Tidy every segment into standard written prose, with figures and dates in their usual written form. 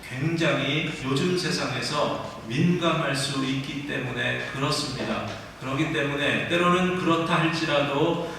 굉장히 요즘 세상에서 민감할 수 있기 때문에 그렇습니다. 그렇기 때문에 때로는 그렇다 할지라도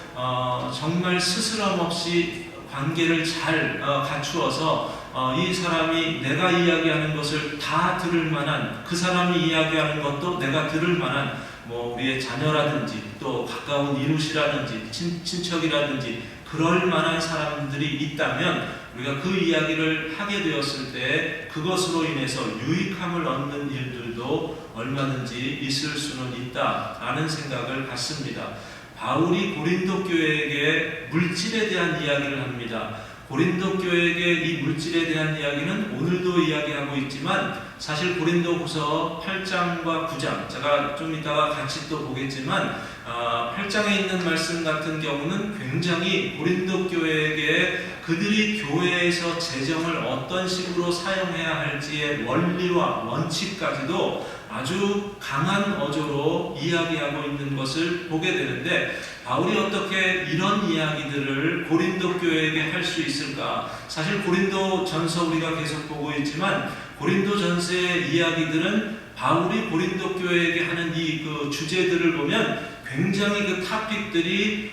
정말 스스럼 없이 관계를 잘 갖추어서 이 사람이 내가 이야기하는 것을 다 들을 만한, 그 사람이 이야기하는 것도 내가 들을 만한 우리의 자녀라든지 또 가까운 이웃이라든지 친척이라든지 그럴 만한 사람들이 있다면 우리가 그 이야기를 하게 되었을 때 그것으로 인해서 유익함을 얻는 일들도 얼마든지 있을 수는 있다라는 생각을 갖습니다. 바울이 고린도 교회에게 물질에 대한 이야기를 합니다. 고린도 교회에게 이 물질에 대한 이야기는 오늘도 이야기하고 있지만 사실 고린도후서 8장과 9장, 제가 좀 이따가 같이 또 보겠지만 8장에 있는 말씀 같은 경우는 굉장히 고린도 교회에게 그들이 교회에서 재정을 어떤 식으로 사용해야 할지의 원리와 원칙까지도 아주 강한 어조로 이야기하고 있는 것을 보게 되는데, 바울이 어떻게 이런 이야기들을 고린도 교회에게 할 수 있을까? 사실 고린도 전서 우리가 계속 보고 있지만 고린도 전서의 이야기들은 바울이 고린도 교회에게 하는 이 주제들을 보면 굉장히 그 토픽들이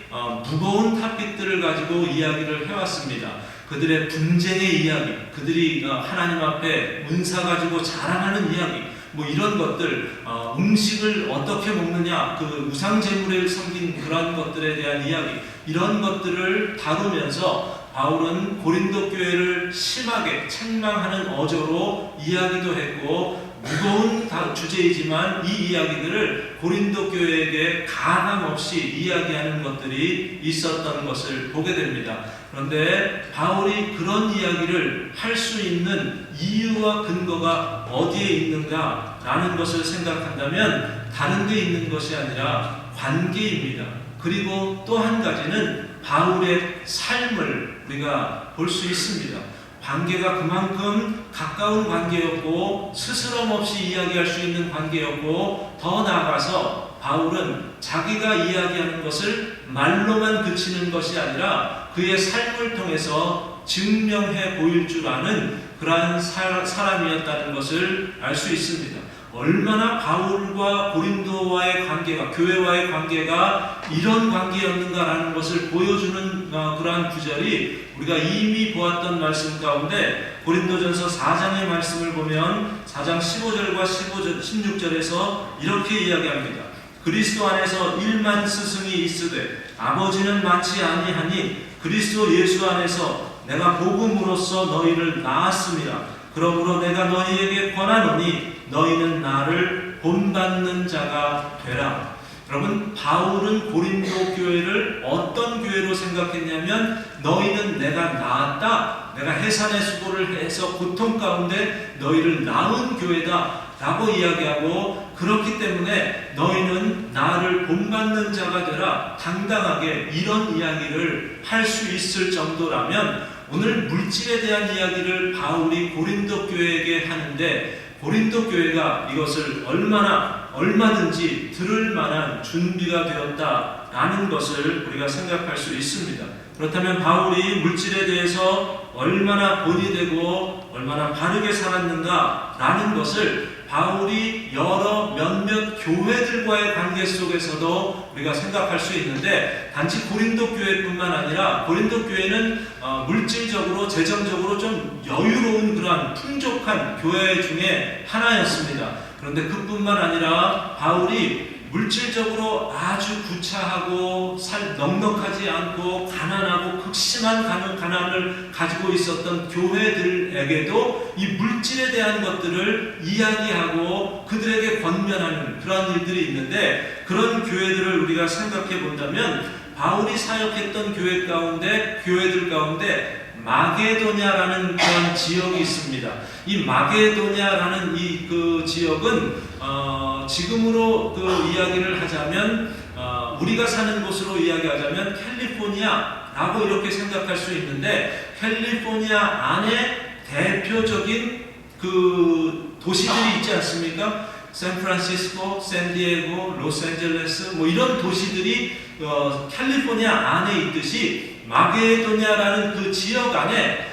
무거운 토픽들을 가지고 이야기를 해왔습니다. 그들의 분쟁의 이야기, 그들이 하나님 앞에 은사 가지고 자랑하는 이야기, 이런 것들, 음식을 어떻게 먹느냐, 그 우상제물을 섬긴 그런 것들에 대한 이야기, 이런 것들을 다루면서 바울은 고린도 교회를 심하게 책망하는 어조로 이야기도 했고, 무거운 주제이지만 이 이야기들을 고린도 교회에게 가감없이 이야기하는 것들이 있었던 것을 보게 됩니다. 그런데 바울이 그런 이야기를 할 수 있는 이유와 근거가 어디에 있는가 라는 것을 생각한다면 다른 데 있는 것이 아니라 관계입니다. 그리고 또 한 가지는 바울의 삶을 우리가 볼 수 있습니다. 관계가 그만큼 가까운 관계였고 스스럼 없이 이야기할 수 있는 관계였고, 더 나아가서 바울은 자기가 이야기하는 것을 말로만 그치는 것이 아니라 그의 삶을 통해서 증명해 보일 줄 아는 그러한 사람이었다는 것을 알 수 있습니다. 얼마나 바울과 고린도와의 관계가, 교회와의 관계가 이런 관계였는가라는 것을 보여주는 그러한 구절이 우리가 이미 보았던 말씀 가운데 고린도전서 4장의 말씀을 보면 4장 15절과 16절에서 이렇게 이야기합니다. 그리스도 안에서 1만 스승이 있으되 아버지는 많지 아니하니 그리스도 예수 안에서 내가 복음으로써 너희를 낳았습니다. 그러므로 내가 너희에게 권하노니 너희는 나를 본받는 자가 되라. 여러분, 바울은 고린도 교회를 어떤 교회로 생각했냐면 너희는 내가 낳았다, 내가 해산의 수고를 해서 고통 가운데 너희를 낳은 교회다 라고 이야기하고, 그렇기 때문에 너희는 나를 본받는 자가 되라, 당당하게 이런 이야기를 할 수 있을 정도라면 오늘 물질에 대한 이야기를 바울이 고린도 교회에게 하는데 고린도 교회가 이것을 얼마든지 들을 만한 준비가 되었다라는 것을 우리가 생각할 수 있습니다. 그렇다면 바울이 물질에 대해서 얼마나 본이 되고 얼마나 바르게 살았는가라는 것을 바울이 여러 몇몇 교회들과의 관계 속에서도 우리가 생각할 수 있는데, 단지 고린도 교회뿐만 아니라 고린도 교회는 물질적으로 재정적으로 좀 여유로운 그러한 풍족한 교회 중에 하나였습니다. 그런데 그뿐만 아니라 바울이 물질적으로 아주 구차하고 넉넉하지 않고 가난하고 극심한 가난을 가지고 있었던 교회들에게도 이 물질에 대한 것들을 이야기하고 그들에게 권면하는 그런 일들이 있는데, 그런 교회들을 우리가 생각해 본다면 바울이 사역했던 교회들 가운데 마게도냐라는 그런 지역이 있습니다. 이 마게도냐라는 그 지역은 지금으로 이야기를 하자면 우리가 사는 곳으로 이야기하자면 캘리포니아라고 이렇게 생각할 수 있는데, 캘리포니아 안에 대표적인 그 도시들이 있지 않습니까? 샌프란시스코, 샌디에고, 로스앤젤레스 이런 도시들이 캘리포니아 안에 있듯이 마게도냐라는 그 지역 안에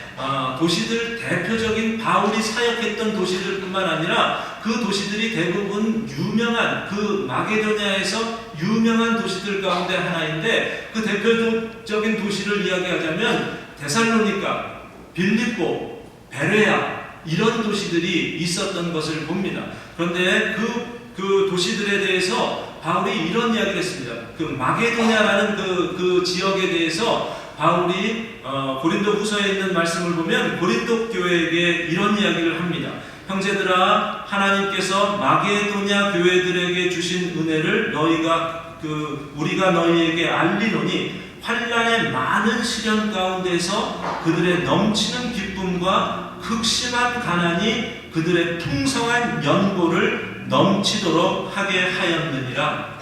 도시들 대표적인 바울이 사역했던 도시들뿐만 아니라 그 도시들이 대부분 유명한 그 마게도냐에서 유명한 도시들 가운데 하나인데 그 대표적인 도시를 이야기하자면 데살로니가, 빌립보, 베레아 이런 도시들이 있었던 것을 봅니다. 그런데 그 도시들에 대해서 바울이 이런 이야기를 했습니다. 그 마게도냐라는 그 지역에 대해서 바울이 고린도 후서에 있는 말씀을 보면 고린도 교회에게 이런 이야기를 합니다. 형제들아, 하나님께서 마게도냐 교회들에게 주신 은혜를 우리가 너희에게 알리노니 환난의 많은 시련 가운데서 그들의 넘치는 기쁨과 극심한 가난이 그들의 풍성한 연고를 넘치도록 하게 하였느니라.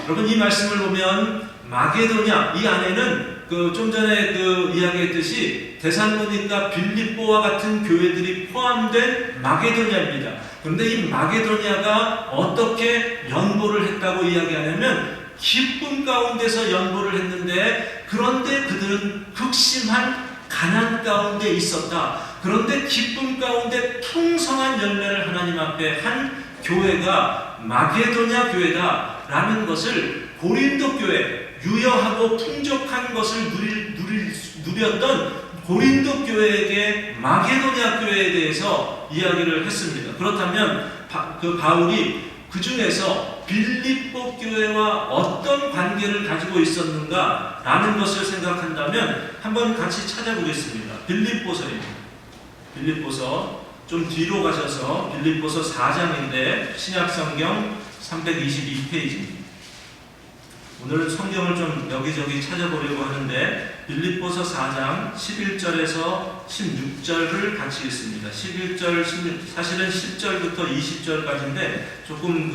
여러분, 이 말씀을 보면 마게도냐, 이 안에는 좀 전에 이야기했듯이 데살로니가, 빌립보와 같은 교회들이 포함된 마게도냐입니다. 그런데 이 마게도냐가 어떻게 연보를 했다고 이야기하냐면 기쁨 가운데서 연보를 했는데, 그런데 그들은 극심한 가난 가운데 있었다. 그런데 기쁨 가운데 풍성한 열매를 하나님 앞에 한 교회가 마게도냐 교회다라는 것을 고린도 교회, 유여하고 풍족한 것을 누렸던 고린도 교회에게 마게도냐 교회에 대해서 이야기를 했습니다. 그렇다면 바울이 그 중에서 빌립보 교회와 어떤 관계를 가지고 있었는가라는 것을 생각한다면 한번 같이 찾아보겠습니다. 빌립보서 좀 뒤로 가셔서 빌립보서 4장인데 신약성경 322페이지입니다. 오늘은 성경을 좀 여기저기 찾아보려고 하는데 빌립보서 4장 11절에서 16절을 같이 읽습니다. 11절, 사실은 10절부터 20절까지인데 조금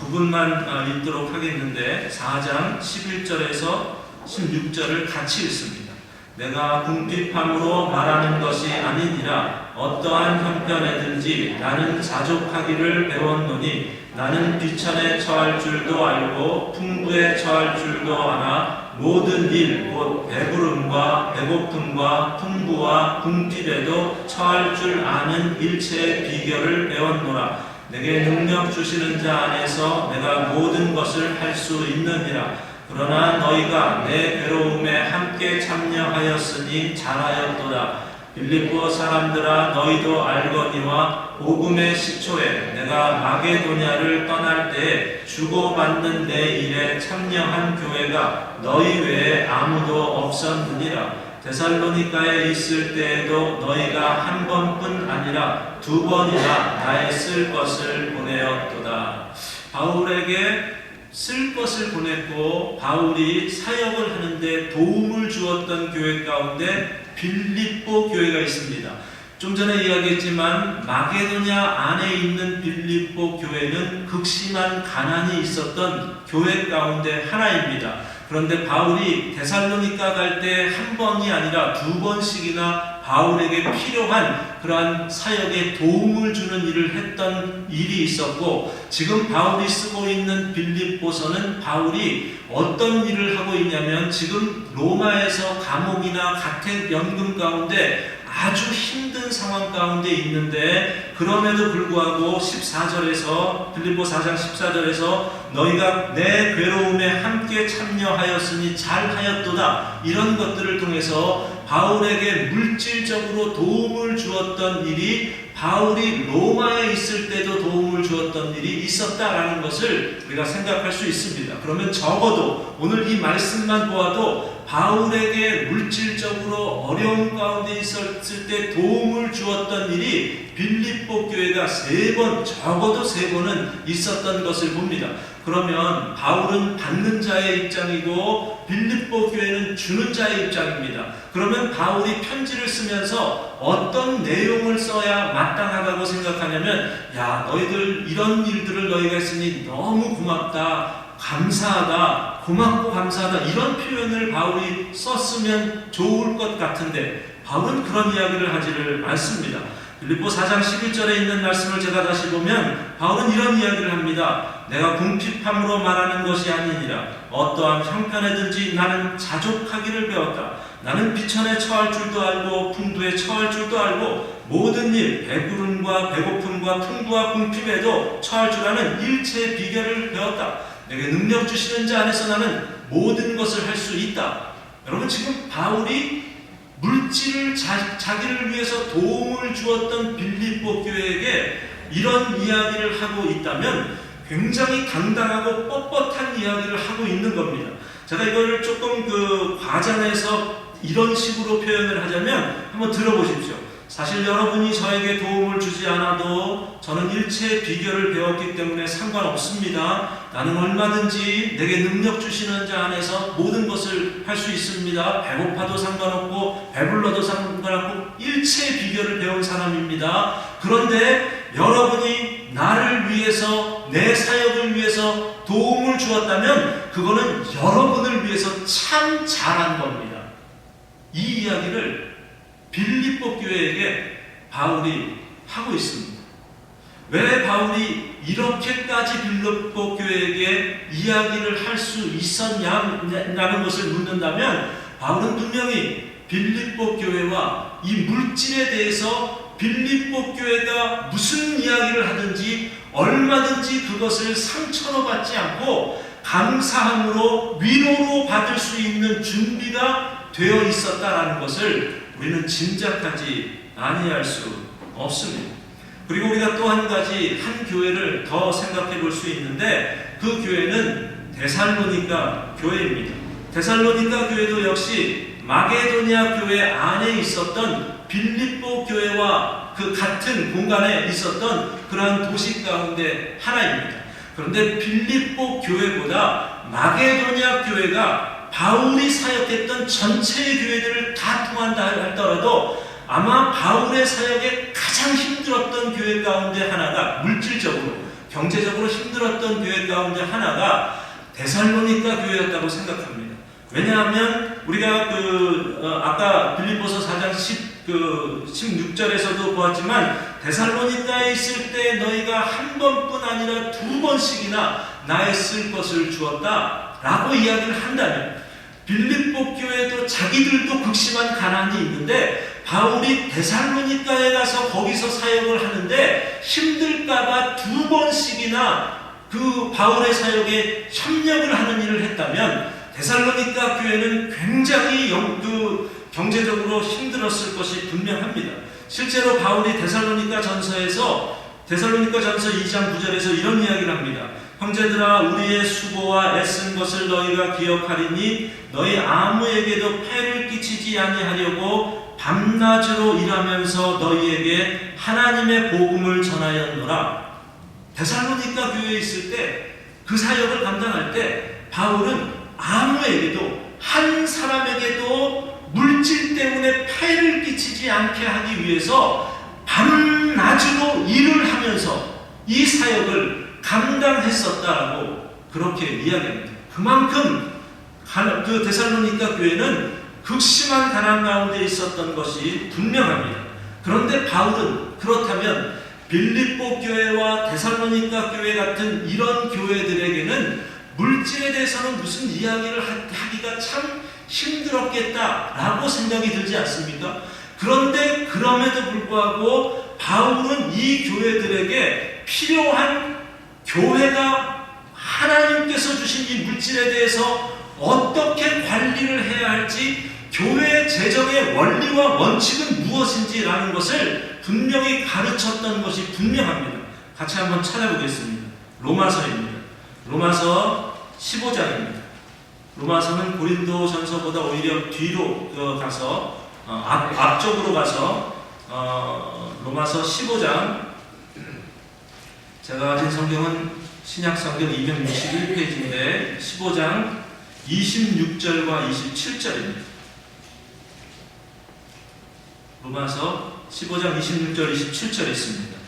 부분만 읽도록 하겠는데 4장 11절에서 16절을 같이 읽습니다. 내가 궁핍함으로 말하는 것이 아니니라. 어떠한 형편에든지 나는 자족하기를 배웠노니 나는 비천에 처할 줄도 알고 풍부에 처할 줄도 아나 모든 일 곧 배부름과 배고픔과 풍부와 궁핍에도 처할 줄 아는 일체의 비결을 배웠노라. 내게 능력 주시는 자 안에서 내가 모든 것을 할 수 있느니라. 그러나 너희가 내 괴로움에 함께 참여하였으니 잘하였도다. 빌립보 사람들아, 너희도 알거니와 복음의 시초에 내가 마게도냐를 떠날 때에 주고받는 내 일에 참여한 교회가 너희 외에 아무도 없었느니라. 데살로니가에 있을 때에도 너희가 한 번뿐 아니라 두 번이나 나의 쓸 것을 보내었도다. 바울에게 쓸 것을 보냈고 바울이 사역을 하는데 도움을 주었던 교회 가운데 빌립보 교회가 있습니다. 좀 전에 이야기했지만 마게도냐 안에 있는 빌립보 교회는 극심한 가난이 있었던 교회 가운데 하나입니다. 그런데 바울이 데살로니가 갈 때 한 번이 아니라 두 번씩이나 바울에게 필요한 그러한 사역에 도움을 주는 일을 했던 일이 있었고, 지금 바울이 쓰고 있는 빌립보서는 바울이 어떤 일을 하고 있냐면 지금 로마에서 감옥이나 가택 연금 가운데 아주 힘든 상황 가운데 있는데, 그럼에도 불구하고 14절에서 빌립보 4장 14절에서 너희가 내 괴로움에 함께 참여하였으니 잘하였도다, 이런 것들을 통해서 바울에게 물질적으로 도움을 주었던 일이, 바울이 로마에 있을 때도 도움을 주었던 일이 있었다라는 것을 우리가 생각할 수 있습니다. 그러면 적어도 오늘 이 말씀만 보아도 바울에게 물질적으로 어려움 가운데 있었을 때 도움을 주었던 일이 빌립보 교회가 적어도 세 번은 있었던 것을 봅니다. 그러면 바울은 받는 자의 입장이고 빌립보 교회는 주는 자의 입장입니다. 그러면 바울이 편지를 쓰면서 어떤 내용을 써야 마땅하다고 생각하냐면, 야, 너희들 이런 일들을 너희가 했으니 너무 고맙다, 감사하다, 고맙고 감사하다, 이런 표현을 바울이 썼으면 좋을 것 같은데 바울은 그런 이야기를 하지를 않습니다. 빌립보 4장 11절에 있는 말씀을 제가 다시 보면 바울은 이런 이야기를 합니다. 내가 궁핍함으로 말하는 것이 아니니라. 어떠한 형편에든지 나는 자족하기를 배웠다. 나는 비천에 처할 줄도 알고 풍부에 처할 줄도 알고 모든 일, 배부름과 배고픔과 풍부와 궁핍에도 처할 줄 아는 일체의 비결을 배웠다. 내게 능력 주시는 자 안에서 나는 모든 것을 할 수 있다. 여러분, 지금 바울이 물질을 자기를 위해서 도움을 주었던 빌립보 교회에게 이런 이야기를 하고 있다면 굉장히 당당하고 뻣뻣한 이야기를 하고 있는 겁니다. 제가 이거를 조금 과장해서 이런 식으로 표현을 하자면 한번 들어보십시오. 사실 여러분이 저에게 도움을 주지 않아도 저는 일체의 비결을 배웠기 때문에 상관없습니다. 나는 얼마든지 내게 능력 주시는 자 안에서 모든 것을 할 수 있습니다. 배고파도 상관없고 배불러도 상관없고 일체의 비결을 배운 사람입니다. 그런데 여러분이 나를 위해서, 내 사역을 위해서 도움을 주었다면 그거는 여러분을 위해서 참 잘한 겁니다. 이 이야기를 빌립보 교회에게 바울이 하고 있습니다. 왜 바울이 이렇게까지 빌립보 교회에게 이야기를 할 수 있었냐는 것을 묻는다면 바울은 분명히 빌립보 교회와 이 물질에 대해서 빌립보 교회가 무슨 이야기를 하든지 얼마든지 그것을 상처로 받지 않고 감사함으로 위로로 받을 수 있는 준비가 되어 있었다라는 것을 우리는 짐작하지 아니할 수 없습니다. 그리고 우리가 또 한 가지 한 교회를 더 생각해 볼 수 있는데 그 교회는 데살로니가 교회입니다. 데살로니가 교회도 역시 마게도니아 교회 안에 있었던 빌립보 교회와 그 같은 공간에 있었던 그러한 도시 가운데 하나입니다. 그런데 빌립보 교회보다 마게도니아 교회가 바울이 사역했던 전체의 교회들을 다 통한다 할더라도 아마 바울의 사역에 가장 힘들었던 교회 가운데 하나가, 물질적으로, 경제적으로 힘들었던 교회 가운데 하나가 데살로니가 교회였다고 생각합니다. 왜냐하면 우리가 아까 빌립보서 4장 16절에서도 보았지만 데살로니가에 있을 때 너희가 한 번뿐 아니라 두 번씩이나 나의 쓸 것을 주었다 라고 이야기를 한다면 빌립보 교회도 자기들도 극심한 가난이 있는데 바울이 데살로니가에 가서 거기서 사역을 하는데 힘들까봐 두 번씩이나 그 바울의 사역에 협력을 하는 일을 했다면 데살로니가 교회는 굉장히 경제적으로 힘들었을 것이 분명합니다. 실제로 바울이 데살로니가 전서 2장 9절에서 이런 이야기를 합니다. 형제들아, 우리의 수고와 애쓴 것을 너희가 기억하리니 너희 아무에게도 폐를 끼치지 아니하려고 밤낮으로 일하면서 너희에게 하나님의 복음을 전하였노라. 데살로니가 교회에 있을 때 그 사역을 감당할 때 바울은 아무에게도, 한 사람에게도 물질 때문에 폐를 끼치지 않게 하기 위해서 밤낮으로 일을 하면서 이 사역을 감당했었다라고 그렇게 이야기합니다. 그만큼 그 데살로니가 교회는 극심한 가난 가운데 있었던 것이 분명합니다. 그런데 바울은 그렇다면 빌립보 교회와 데살로니가 교회 같은 이런 교회들에게는 물질에 대해서는 무슨 이야기를 하기가 참 힘들었겠다라고 생각이 들지 않습니까? 그런데 그럼에도 불구하고 바울은 이 교회들에게 필요한 교회가 하나님께서 주신 이 물질에 대해서 어떻게 관리를 해야 할지, 교회 재정의 원리와 원칙은 무엇인지라는 것을 분명히 가르쳤던 것이 분명합니다. 같이 한번 찾아보겠습니다. 로마서입니다. 로마서 15장입니다. 로마서는 고린도전서보다 오히려 뒤로 가서 앞쪽으로 가서 로마서 15장, 제가 가진 성경은 신약성경 261페이지인데 15장 26절과 27절입니다. 로마서 15장 26절 27절에 있습니다.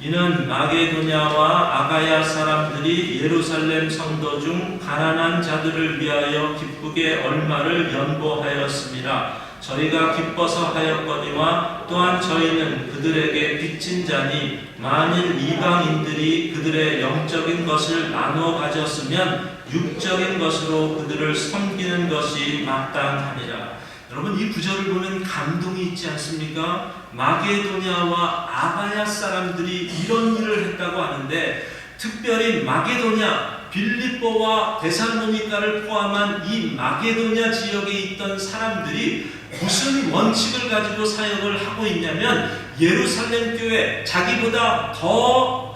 이는 마게도냐와 아가야 사람들이 예루살렘 성도 중 가난한 자들을 위하여 기쁘게 얼마를 연보하였습니다. 저희가 기뻐서 하였거니와 또한 저희는 그들에게 빚진 자니 만일 이방인들이 그들의 영적인 것을 나누어 가졌으면 육적인 것으로 그들을 섬기는 것이 마땅하니라. 여러분, 이 구절을 보면 감동이 있지 않습니까? 마게도냐와 아가야 사람들이 이런 일을 했다고 하는데, 특별히 마게도냐, 빌립보와 데살로니가를 포함한 이 마게도냐 지역에 있던 사람들이 무슨 원칙을 가지고 사역을 하고 있냐면, 예루살렘 교회, 자기보다 더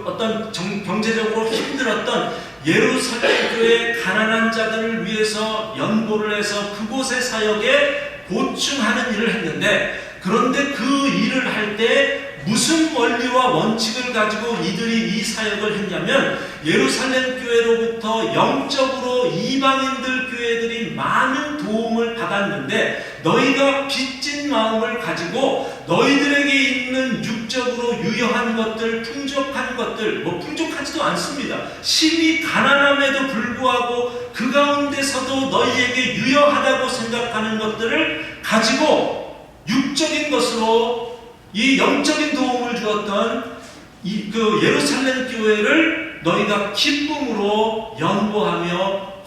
어떤 경제적으로 힘들었던 예루살렘 교회 가난한 자들을 위해서 연보를 해서 그곳의 사역에 보충하는 일을 했는데, 그런데 그 일을 할 때 무슨 원리와 원칙을 가지고 이들이 이 사역을 했냐면, 예루살렘 교회로부터 영적으로 이방인들 교회들이 많은 도움을 받았는데, 너희가 빚진 마음을 가지고 너희들에게 있는 육적으로 유효한 것들, 풍족한 것들, 풍족하지도 않습니다. 심히 가난함에도 불구하고 그 가운데서도 너희에게 유효하다고 생각하는 것들을 가지고 육적인 것으로 이 영적인 도움을 주었던 그 예루살렘 교회를 너희가 기쁨으로 연보하며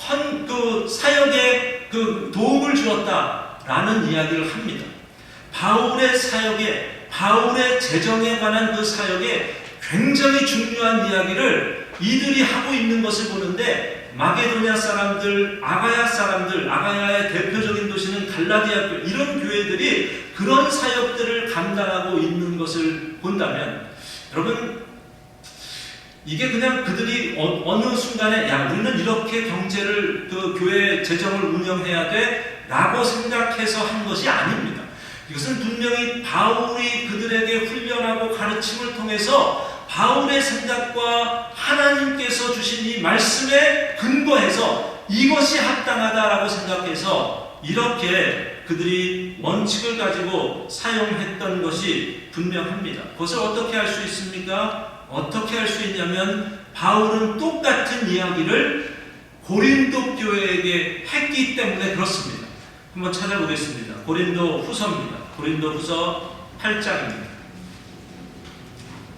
그 사역에 그 도움을 주었다라는 이야기를 합니다. 바울의 사역에, 바울의 재정에 관한 그 사역에 굉장히 중요한 이야기를 이들이 하고 있는 것을 보는데, 마게도냐 사람들, 아가야 사람들, 아가야의 대표적인 도시는 갈라디아 교회, 이런 교회들이 그런 사역들을 감당하고 있는 것을 본다면, 여러분, 이게 그냥 그들이 어느 순간에 야, 우리는 이렇게 경제를, 그 교회 재정을 운영해야 돼 라고 생각해서 한 것이 아닙니다. 이것은 분명히 바울이 그들에게 훈련하고 가르침을 통해서 바울의 생각과 하나님께서 주신 이 말씀에 근거해서 이것이 합당하다라고 생각해서 이렇게 그들이 원칙을 가지고 사용했던 것이 분명합니다. 그것을 어떻게 할 수 있습니까? 어떻게 할 수 있냐면, 바울은 똑같은 이야기를 고린도 교회에게 했기 때문에 그렇습니다. 한번 찾아보겠습니다. 고린도 후서입니다. 고린도 후서 8장입니다.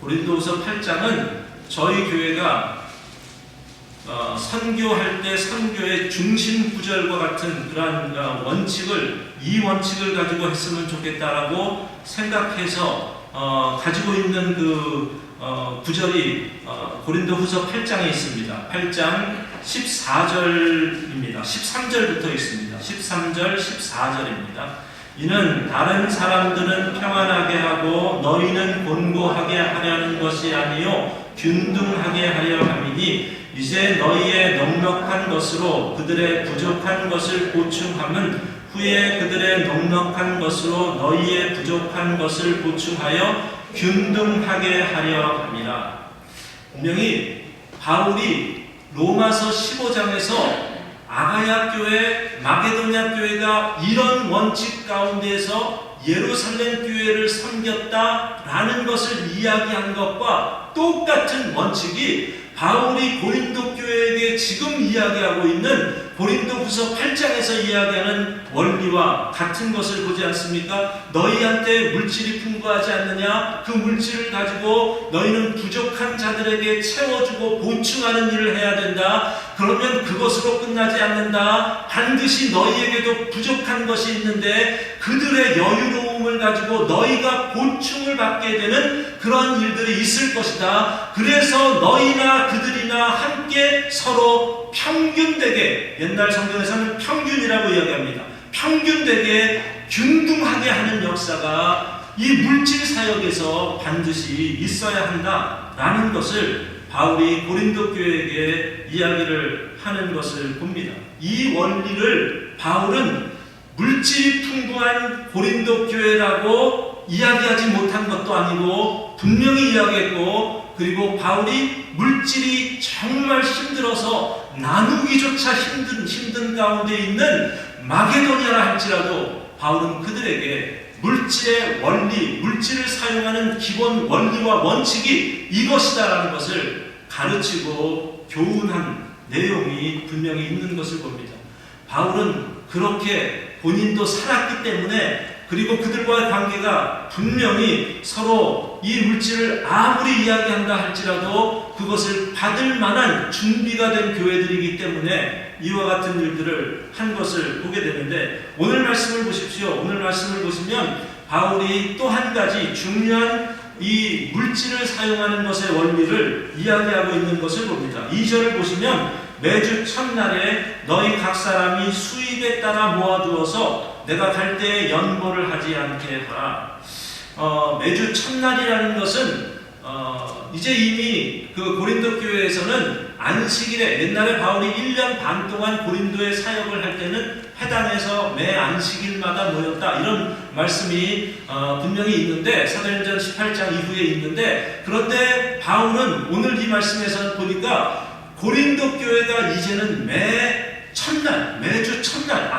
고린도후서 8장은 저희 교회가 선교할 때 선교의 중심 구절과 같은 그러한 원칙을, 이 원칙을 가지고 했으면 좋겠다라고 생각해서 가지고 있는 그 구절이 고린도후서 8장에 있습니다. 8장 14절입니다. 13절부터 있습니다. 13절, 14절입니다. 이는 다른 사람들은 평안하게 하고 너희는 곤고하게 하려는 것이 아니요 균등하게 하려 함이니, 이제 너희의 넉넉한 것으로 그들의 부족한 것을 보충함은 후에 그들의 넉넉한 것으로 너희의 부족한 것을 보충하여 균등하게 하려 함이라. 분명히 바울이 로마서 15장에서 아가야 교회, 마게도냐 교회가 이런 원칙 가운데서 예루살렘 교회를 섬겼다라는 것을 이야기한 것과 똑같은 원칙이 바울이 고린도 교회에게 지금 이야기하고 있는 고린도후서 8장에서 이야기하는 원리와 같은 것을 보지 않습니까? 너희한테 물질이 풍부하지 않느냐? 그 물질을 가지고 너희는 부족한 자들에게 채워주고 보충하는 일을 해야 된다. 그러면 그것으로 끝나지 않는다. 반드시 너희에게도 부족한 것이 있는데 그들의 여유로움을 가지고 너희가 보충을 받게 되는 그런 일들이 있을 것이다. 그래서 너희나 그들이나 함께 서로 평균되게, 옛날 성경에서는 평균이라고 이야기합니다. 평균되게 균등하게 하는 역사가 이 물질 사역에서 반드시 있어야 한다라는 것을 바울이 고린도 교회에게 이야기를 하는 것을 봅니다. 이 원리를 바울은 물질이 풍부한 고린도 교회라고 이야기하지 못한 것도 아니고 분명히 이야기했고, 그리고 바울이 물질이 정말 힘들어서 나누기조차 힘든 가운데 있는 마게도냐라 할지라도 바울은 그들에게 물질의 원리, 물질을 사용하는 기본 원리와 원칙이 이것이다라는 것을 가르치고 교훈한 내용이 분명히 있는 것을 봅니다. 바울은 그렇게 본인도 살았기 때문에, 그리고 그들과의 관계가 분명히 서로 이 물질을 아무리 이야기한다 할지라도 그것을 받을 만한 준비가 된 교회들이기 때문에 이와 같은 일들을 한 것을 보게 되는데, 오늘 말씀을 보십시오. 오늘 말씀을 보시면 바울이 또 한 가지 중요한 이 물질을 사용하는 것의 원리를 이야기하고 있는 것을 봅니다. 2절을 보시면 매주 첫날에 너희 각 사람이 수입에 따라 모아두어서 내가 갈 때에 연보를 하지 않게 하라. 매주 첫날이라는 것은 이제 이미 그 고린도 교회에서는 안식일에, 옛날에 바울이 1년 반 동안 고린도에 사역을 할 때는 회당에서 매 안식일마다 모였다, 이런 말씀이 분명히 있는데, 사도행전 18장 이후에 있는데, 그런데 바울은 오늘 이 말씀에서 보니까 고린도 교회가 이제는 매 첫날, 매주 첫날,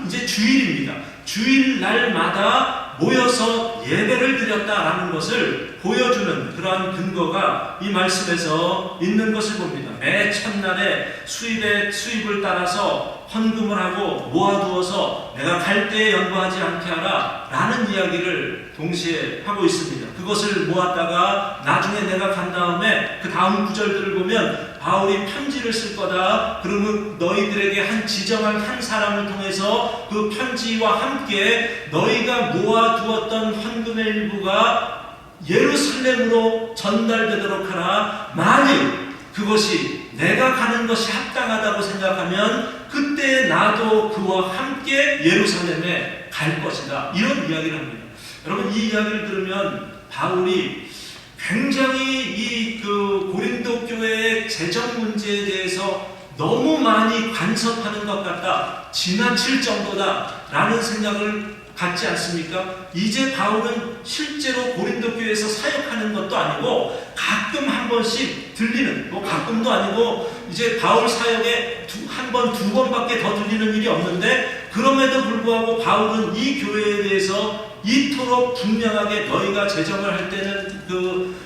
이제 주일입니다. 주일날마다 모여서 예배를 드렸다라는 것을 보여주는 그러한 근거가 이 말씀에서 있는 것을 봅니다. 매 첫날에 수입을 따라서 헌금을 하고 모아두어서 내가 갈 때에 연보하지 않게 하라 라는 이야기를 동시에 하고 있습니다. 그것을 모았다가 나중에 내가 간 다음에 그 다음 구절들을 보면 바울이 편지를 쓸 거다. 그러면 너희들에게 한 지정한 한 사람을 통해서 그 편지와 함께 너희가 모아두었던 헌금의 일부가 예루살렘으로 전달되도록 하라. 만일 그것이 내가 가는 것이 합당하다고 생각하면 그때 나도 그와 함께 예루살렘에 갈 것이다. 이런 이야기를 합니다. 여러분, 이 이야기를 들으면 바울이 굉장히 이 그 고린도 교회의 재정 문제에 대해서 너무 많이 간섭하는 것 같다, 지나칠 정도다 라는 생각을 갖지 않습니까? 이제 바울은 실제로 고린도 교회에서 사역하는 것도 아니고 가끔 한 번씩 들리는, 뭐 가끔도 아니고 이제 바울 사역에 한 번, 두 번밖에 더 들리는 일이 없는데, 그럼에도 불구하고 바울은 이 교회에 대해서 이토록 분명하게 너희가 재정을 할 때는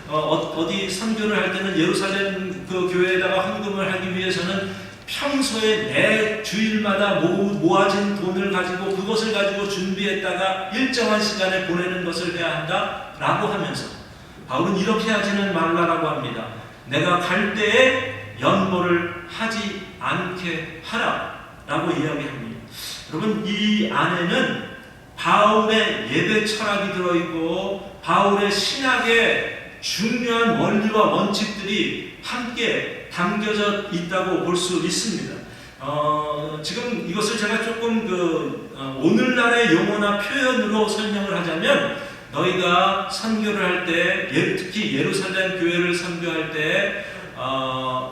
어디 선교를 할 때는 예루살렘 그 교회에다가 헌금을 하기 위해서는 평소에 매 주일마다 모아진 돈을 가지고 그것을 가지고 준비했다가 일정한 시간에 보내는 것을 해야 한다 라고 하면서 바울은 이렇게 하지는 말라라고 합니다. 내가 갈 때에 연보를 하지 않게 하라 라고 이야기합니다. 여러분, 이 안에는 바울의 예배 철학이 들어있고 바울의 신학의 중요한 원리와 원칙들이 함께 담겨져 있다고 볼 수 있습니다. 지금 이것을 제가 조금 오늘날의 용어나 표현으로 설명을 하자면, 너희가 선교를 할 때, 특히 예루살렘 교회를 선교할 때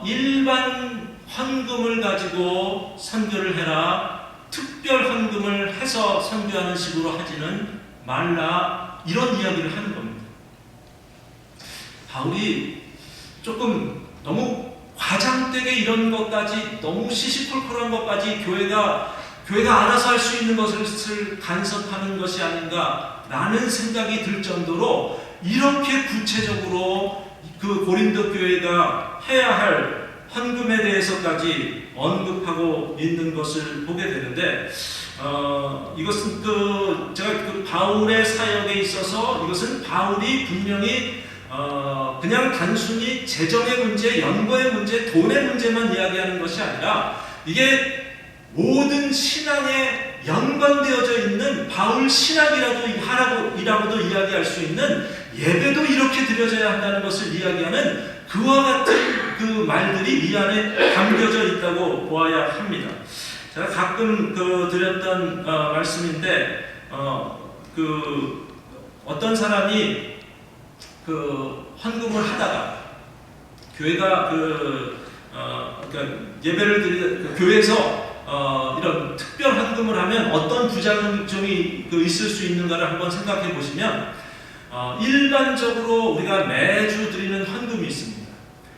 일반 헌금을 가지고 선교를 해라, 특별 헌금을 해서 선교하는 식으로 하지는 말라, 이런 이야기를 하는 겁니다. 바울이 조금 너무 과장되게 이런 것까지, 너무 시시콜콜한 것까지 교회가 알아서 할 수 있는 것을 간섭하는 것이 아닌가라는 생각이 들 정도로 이렇게 구체적으로 그 고린도 교회가 해야 할 헌금에 대해서까지 언급하고 있는 것을 보게 되는데, 이것은 제가 바울의 사역에 있어서 이것은 바울이 분명히 그냥 단순히 재정의 문제, 연고의 문제, 돈의 문제만 이야기하는 것이 아니라 이게 모든 신앙에 연관되어져 있는 바울 신학이라고도 이야기할 수 있는 예배도 이렇게 드려져야 한다는 것을 이야기하는 그와 같은 그 말들이 이 안에 담겨져 있다고 보아야 합니다. 제가 가끔 드렸던 말씀인데, 어떤 사람이 헌금을 하다가 교회가 그러니까 예배를 드리는 교회에서 이런 특별 헌금을 하면 어떤 부작용이 있을 수 있는가를 한번 생각해 보시면, 일반적으로 우리가 매주 드리는 헌금이 있습니다.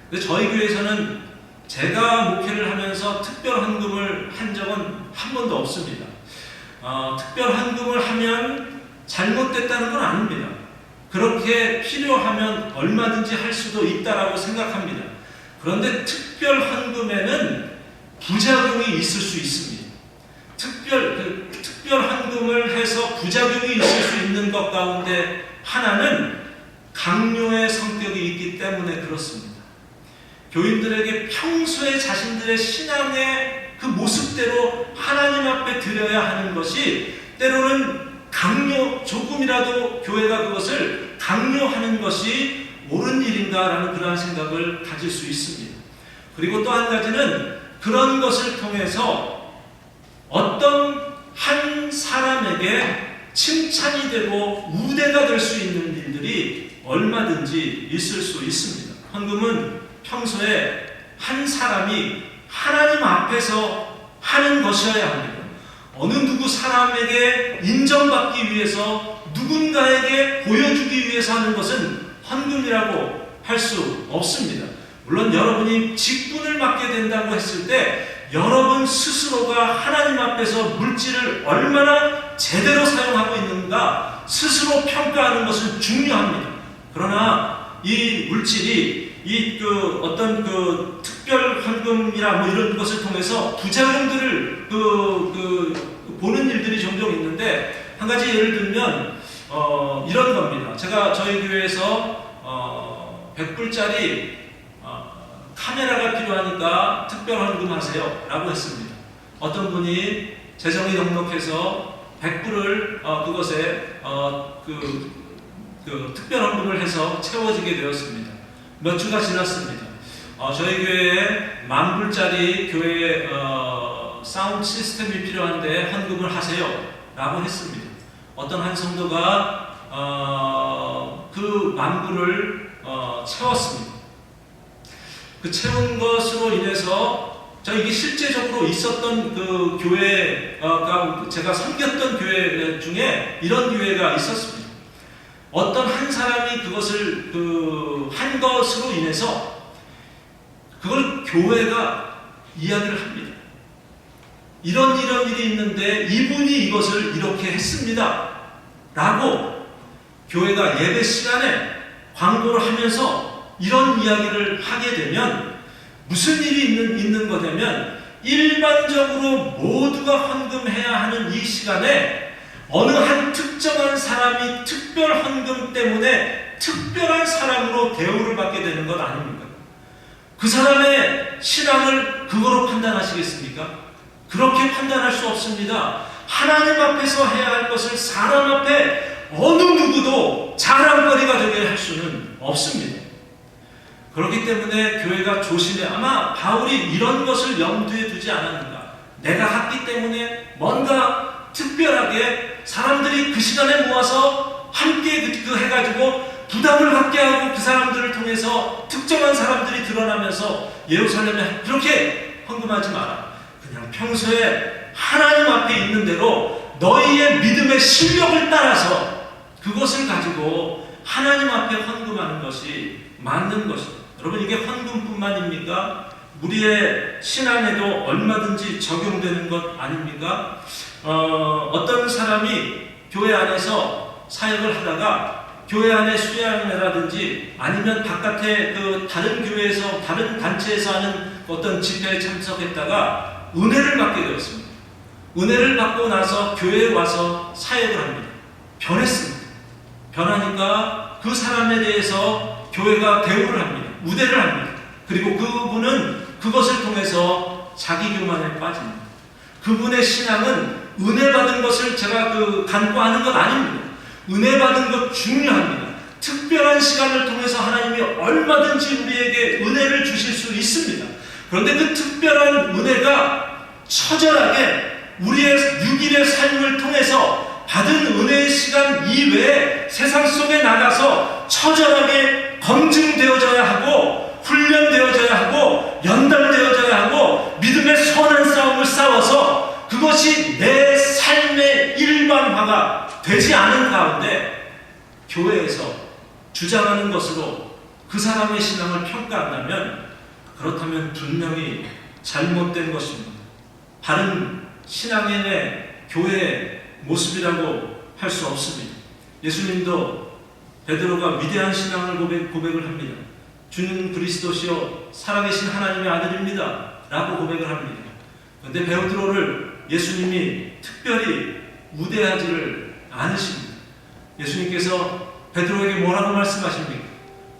근데 저희 교회에서는 제가 목회를 하면서 특별 헌금을 한 적은 한 번도 없습니다. 특별 헌금을 하면 잘못됐다는 건 아닙니다. 그렇게 필요하면 얼마든지 할 수도 있다라고 생각합니다. 그런데 특별 헌금에는 부작용이 있을 수 있습니다. 특별 헌금을 해서 부작용이 있을 수 있는 것 가운데 하나는 강요의 성격이 있기 때문에 그렇습니다. 교인들에게 평소에 자신들의 신앙의 그 모습대로 하나님 앞에 드려야 하는 것이 때로는 조금이라도 교회가 그것을 강요하는 것이 옳은 일인가라는 그러한 생각을 가질 수 있습니다. 그리고 또 한 가지는 그런 것을 통해서 어떤 한 사람에게 칭찬이 되고 우대가 될 수 있는 일들이 얼마든지 있을 수 있습니다. 헌금은 평소에 한 사람이 하나님 앞에서 하는 것이어야 합니다. 어느 누구 사람에게 인정받기 위해서 누군가에게 보여주기 위해서 하는 것은 헌금이라고 할 수 없습니다. 물론 여러분이 직분을 맡게 된다고 했을 때 여러분 스스로가 하나님 앞에서 물질을 얼마나 제대로 사용하고 있는가 스스로 평가하는 것은 중요합니다. 그러나 이 물질이 어떤 특별 헌금이라 뭐 이런 것을 통해서 부작용들을 보는 일들이 종종 있는데, 한 가지 예를 들면 이런 겁니다. 제가 저희 교회에서 100불짜리 카메라가 필요하니까 특별 헌금하세요 라고 했습니다. 어떤 분이 재정이 넉넉해서 100불을 그것에 특별 헌금을 해서 채워지게 되었습니다. 몇 주가 지났습니다. 저희 교회에 10,000불짜리 교회 사운드 시스템이 필요한데 헌금을 하세요 라고 했습니다. 어떤 한 성도가 그 10,000불을 채웠습니다. 그 채운 것으로 인해서 이게 실제적으로 있었던 그 교회가 제가 섬겼던 교회 중에 이런 교회가 있었습니다. 어떤 한 사람이 그것을 한 것으로 인해서 그걸 교회가 이야기를 합니다. 이런 일이 있는데 이분이 이것을 이렇게 했습니다 라고 교회가 예배 시간에 광고를 하면서 이런 이야기를 하게 되면 무슨 일이 있는 거냐면, 일반적으로 모두가 헌금해야 하는 이 시간에 어느 한 특정한 사람이 특별 헌금 때문에 특별한 사람으로 대우를 받게 되는 것 아닙니까? 그 사람의 신앙을 그거로 판단하시겠습니까? 그렇게 판단할 수 없습니다. 하나님 앞에서 해야 할 것을 사람 앞에 어느 누구도 자랑거리가 되게 할 수는 없습니다. 그렇기 때문에 교회가 조심해, 아마 바울이 이런 것을 염두에 두지 않았는가. 내가 했기 때문에 뭔가 특별하게 사람들이 그 시간에 모아서 함께 해가지고 부담을 갖게 하고 그 사람들을 통해서 특정한 사람들이 드러나면서 예루살렘에 그렇게 헌금하지 마라. 그냥 평소에 하나님 앞에 있는 대로 너희의 믿음의 실력을 따라서 그것을 가지고 하나님 앞에 헌금하는 것이 맞는 것입니다. 여러분, 이게 헌금뿐만입니까? 우리의 신앙에도 얼마든지 적용되는 것 아닙니까? 어떤 사람이 교회 안에서 사역을 하다가 교회 안에 수양회라든지 아니면 바깥에 다른 교회에서 다른 단체에서 하는 어떤 집회에 참석했다가 은혜를 받게 되었습니다. 은혜를 받고 나서 교회에 와서 사역을 합니다. 변했습니다. 변하니까 그 사람에 대해서 교회가 대우를 합니다. 우대를 합니다. 그리고 그분은 그것을 통해서 자기 교만에 빠집니다. 그분의 신앙은 은혜 받은 것을 제가 간과하는 것 아닙니다. 은혜 받은 것 중요합니다. 특별한 시간을 통해서 하나님이 얼마든지 우리에게 은혜를 주실 수 있습니다. 그런데 그 특별한 은혜가 처절하게 우리의 6일의 삶을 통해서 받은 은혜의 시간 이외에 세상 속에 나가서 처절하게 검증되어져야 하고 훈련되어져야 하고 연단되어져야 하고 믿음의 선한 싸움을 싸워서 그것이 내 삶의 일반화가 되지 않은 가운데 교회에서 주장하는 것으로 그 사람의 신앙을 평가한다면 그렇다면 분명히 잘못된 것입니다. 바른 신앙인의 교회의 모습이라고 할 수 없습니다. 예수님도 베드로가 위대한 신앙을 고백을 합니다. 주는 그리스도시요 살아계신 하나님의 아들입니다 라고 고백을 합니다. 그런데 베드로를 예수님이 특별히 우대하지를 않으십니다. 예수님께서 베드로에게 뭐라고 말씀하십니까?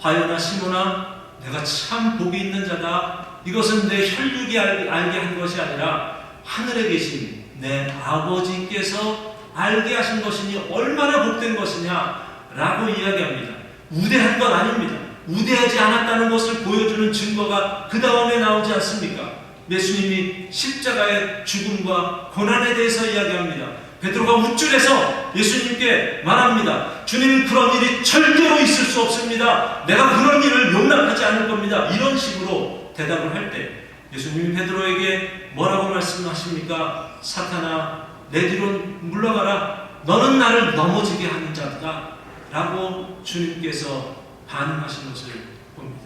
바요나 시몬아, 내가 참 복이 있는 자다. 이것은 내 혈육이 알게 한 것이 아니라 하늘에 계신 내 아버지께서 알게 하신 것이니 얼마나 복된 것이냐 라고 이야기합니다. 우대한 건 아닙니다. 우대하지 않았다는 것을 보여주는 증거가 그 다음에 나오지 않습니까? 예수님이 십자가의 죽음과 고난에 대해서 이야기합니다. 베드로가 우쭐해서 예수님께 말합니다. 주님, 그런 일이 절대로 있을 수 없습니다. 내가 그런 일을 용납하지 않을 겁니다. 이런 식으로 대답을 할 때 예수님이 베드로에게 뭐라고 말씀하십니까? 사탄아, 내 뒤로 물러가라. 너는 나를 넘어지게 하는 자다 라고 주님께서 반응하신 것을 봅니다.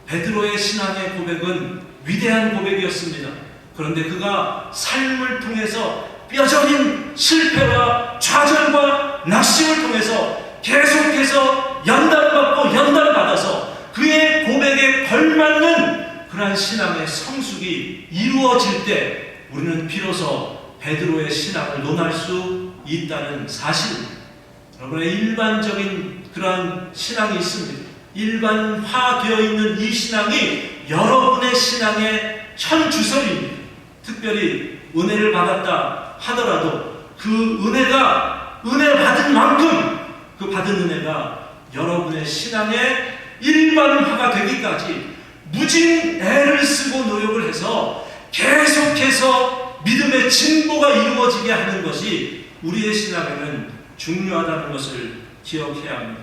베드로의 신앙의 고백은 위대한 고백이었습니다. 그런데 그가 삶을 통해서 뼈저린 실패와 좌절과 낙심을 통해서 계속해서 연단받아서 그의 고백에 걸맞는 그러한 신앙의 성숙이 이루어질 때 우리는 비로소 베드로의 신앙을 논할 수 있다는 사실입니다. 여러분의 일반적인 그러한 신앙이 있습니다. 일반화되어 있는 이 신앙이 여러분의 신앙의 현 주설입니다. 특별히 은혜를 받았다 하더라도 그 은혜가 은혜 받은 만큼 그 받은 은혜가 여러분의 신앙의 일반화가 되기까지 무진 애를 쓰고 노력을 해서 계속해서 믿음의 진보가 이루어지게 하는 것이 우리의 신앙에는 중요하다는 것을 기억해야 합니다.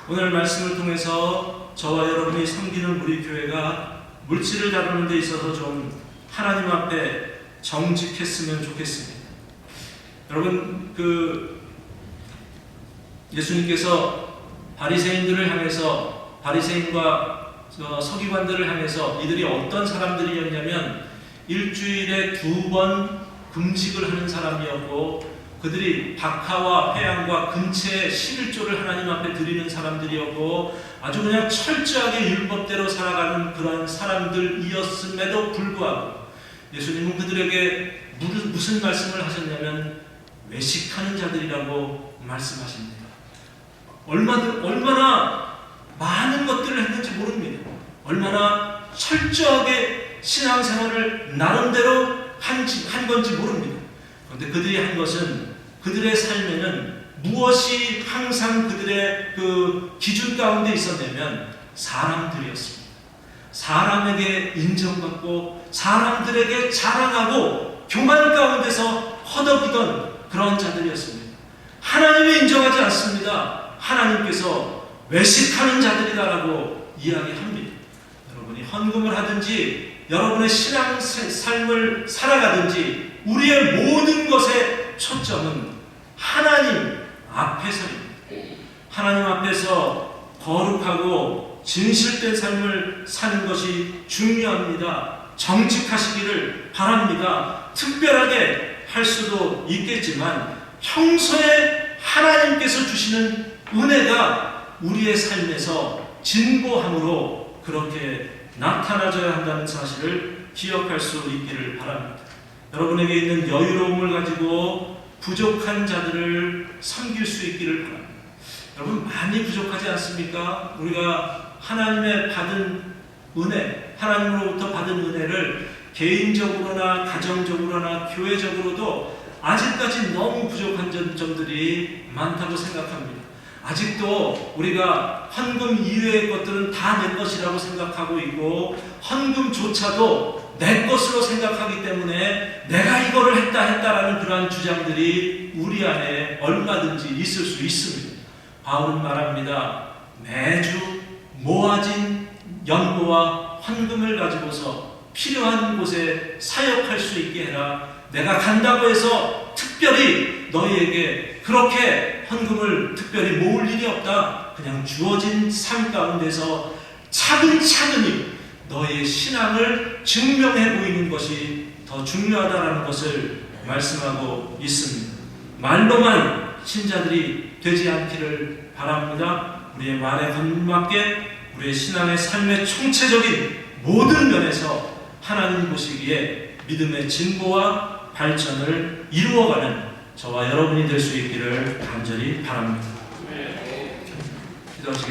오늘 말씀을 통해서 저와 여러분이 섬기는 우리 교회가 물질을 다루는 데 있어서 좀 하나님 앞에 정직했으면 좋겠습니다. 여러분, 예수님께서 바리새인들을 향해서, 바리새인과 서기관들을 향해서 이들이 어떤 사람들이었냐면 일주일에 2번 금식을 하는 사람이었고, 그들이 박하와 회양과 근체의 11조를 하나님 앞에 드리는 사람들이었고, 아주 그냥 철저하게 율법대로 살아가는 그런 사람들이었음에도 불구하고 예수님은 그들에게 무슨 말씀을 하셨냐면 외식하는 자들이라고 말씀하십니다. 얼마나 많은 것들을 했는지 모릅니다. 얼마나 철저하게 신앙생활을 나름대로 한 건지 모릅니다. 그런데 그들이 한 것은 그들의 삶에는 무엇이 항상 그들의 그 기준 가운데 있었냐면 사람들이었습니다. 사람에게 인정받고 사람들에게 자랑하고 교만 가운데서 허덕이던 그런 자들이었습니다. 하나님이 인정하지 않습니다. 하나님께서 외식하는 자들이다라고 이야기합니다. 여러분이 헌금을 하든지 여러분의 신앙 삶을 살아가든지 우리의 모든 것의 초점은 하나님 앞에서입니다. 하나님 앞에서 거룩하고 진실된 삶을 사는 것이 중요합니다. 정직하시기를 바랍니다. 특별하게 할 수도 있겠지만 평소에 하나님께서 주시는 은혜가 우리의 삶에서 진보함으로 그렇게 나타나줘야 한다는 사실을 기억할 수 있기를 바랍니다. 여러분에게 있는 여유로움을 가지고 부족한 자들을 섬길 수 있기를 바랍니다. 여러분, 많이 부족하지 않습니까? 우리가 하나님의 받은 은혜, 하나님으로부터 받은 은혜를 개인적으로나 가정적으로나 교회적으로도 아직까지 너무 부족한 점들이 많다고 생각합니다. 아직도 우리가 헌금 이외의 것들은 다 내 것이라고 생각하고 있고 헌금조차도 내 것으로 생각하기 때문에 내가 이거를 했다라는 그러한 주장들이 우리 안에 얼마든지 있을 수 있습니다. 바울은 말합니다. 매주 모아진 연고와 헌금을 가지고서 필요한 곳에 사역할 수 있게 해라. 내가 간다고 해서 특별히 너희에게 그렇게 헌금을 특별히 모을 일이 없다. 그냥 주어진 삶 가운데서 차근차근히 너의 신앙을 증명해 보이는 것이 더 중요하다는 것을 말씀하고 있습니다. 말로만 신자들이 되지 않기를 바랍니다. 우리의 말에 걸맞게 우리의 신앙의 삶의 총체적인 모든 면에서 하나님 보시기에 믿음의 진보와 발전을 이루어가는 저와 여러분이 될 수 있기를 간절히 바랍니다. 기도하시겠습니다.